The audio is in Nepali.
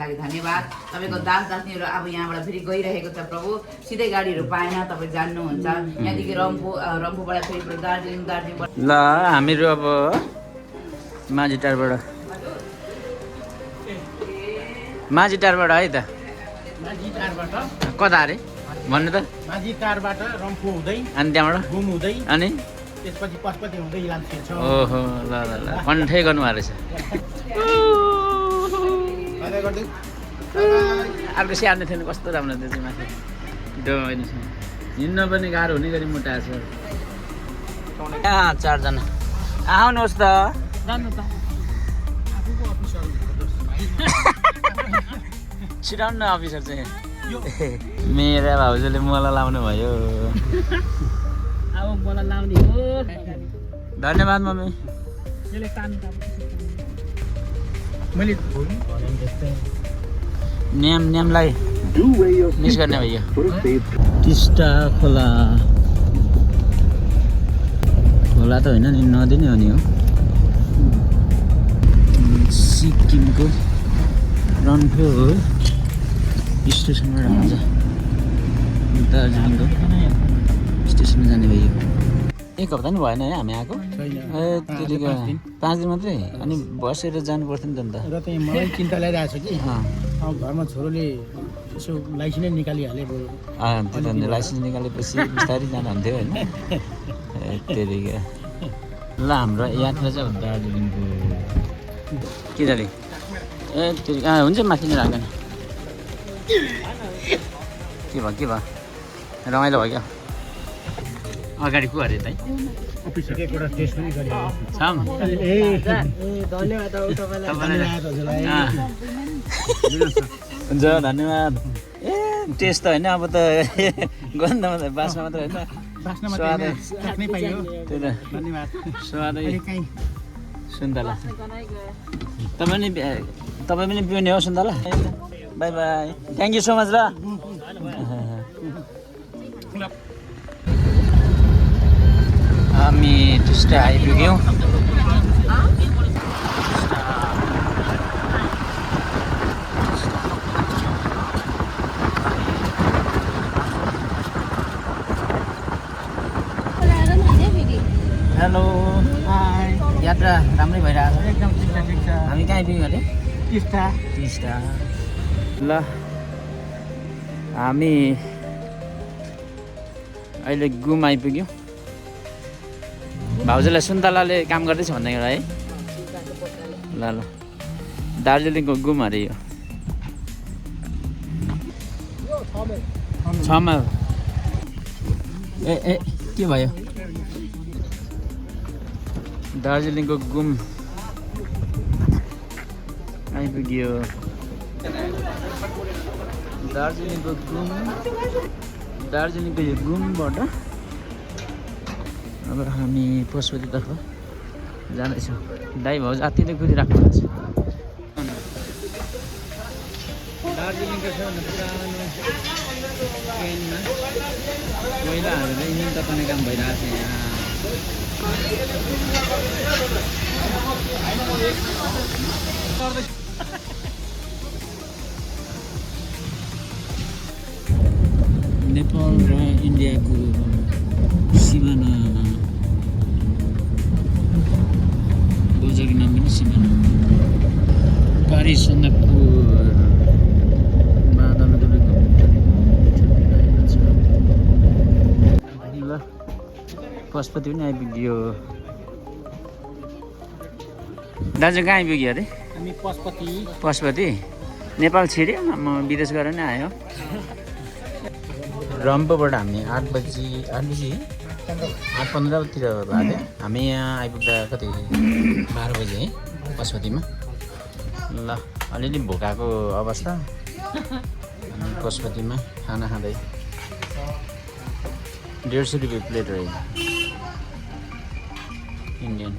धन्यवाद तपाईको दान तास्नीहरु अब यहाँबाट फेरि गइरहेको छ प्रभु सिधै गाडीहरु पाएन तपाई जान्नुहुन्छ यहाँदेखि रम्फूबाट फेरि दार्जिलिङ ल हामीहरु अब माझीटारबाट है त माझीटारबाट कता अरे भन्नु त माझीटारबाट रम्फू हुँदै अनि त्यहाँबाट घुम हुँदै अनि त्यसपछि पशुपति हुँदै इलाम छिर्छ ओहो ल ल ल कन्ठै गर्नु भएको रहेछ अर्को स्याहार्ने थिएन कस्तो राम्रो त्यो चाहिँ माथि हिँड्न पनि गाह्रो हुने गरी मोटाएको छ चारजना आउनुहोस् त छिराउनु न अफिसर चाहिँ मेरा भाउजूले मलाई लाउनु भयो अब मलाई लाउने हो धन्यवाद मम्मी मैले न्यामलाई मिस गर्ने भयो टिस्टा खोला त होइन नि नदी नै हो नि हो सिक्किमको रम्फू स्टेसनबाट आउँछ दार्जिलिङको स्टेसनमा जाने भयो एक हप्ता नि भएन है हामी आएको ए त्यतिको 5 दिन मात्रै अनि बसेर जानु पर्थ्यो नि त अन्त र चाहिँ मलाई चिन्ता लागिरहेको छ कि अब घरमा छोरोले यसो लाइसेन्स निकालिहाले बरु त्यो त लाइसेन्स निकालेपछि बिस्तारै जानु हुन्थ्यो होइन त्यतिको ल हाम्रो यात्रा चाहिँ अब दार्जिलिङको के जाने ए त्यति हुन्छ माथि नै राख्दैन के भयो रमाइलो भयो क्या अगाडि को अरे त अफिस एकवटा टेस्ट पनि गरे छम धन्यवाद हजुरलाई हुन्छ धन्यवाद ए टेस्ट त होइन अब त गन्ध मात्रै बास्ना मात्रै होइन बास्ना मात्रै राख्नै पाइयो त्यही त धन्यवाद स्वादै कहीँ सुन्तला तपाईँ पनि पिउने हो सुन्तला by by thank you so much ल हामी टिस्टा आइपुग्यौँ हेलो यात्रा राम्रै भइरहेको छ एकदम ठिक छ हामी कहाँ आइपुग्यौँ अरे टिस्टा ल हामी अहिले घुम आइपुग्यौँ भाउजूलाई सुन्तलाले काम गर्दैछ भन्दै है ल दार्जिलिङको घुम अरे यो 6 माइल ए के भयो दार्जिलिङको घुम आइपुग्यो दार्जिलिङको यो घुमबाट अब हामी पशुपतितर्फ जाँदैछौँ दाइ भाउज अति नै कुदिराख्नु भएको छ दार्जिलिङको सबभन्दा पुरानो ट्रेनमा कोइलाहरूले इन्जिन तताउने काम भइरहेको छ यहाँ नेपाल र इन्डियाको सिमाना बोजरको नाम पनि सिमाना पारी सन्दकपुर बादल ल पशुपति पनि आइपुग्यो दाजु कहाँ आइपुग्यो अरे हामी पशुपति नेपाल छिर्यो म विदेश गरेर नै आयो रम्फूबाट हामी 8:15तिर भएको हामी यहाँ आइपुग्दा कति 12 बजे है पशुपतिमा ल अलिअलि भोकाको अवस्था पशुपतिमा खाना खाँदै 150 रुपियाँ प्लेट रहेछ इन्डियन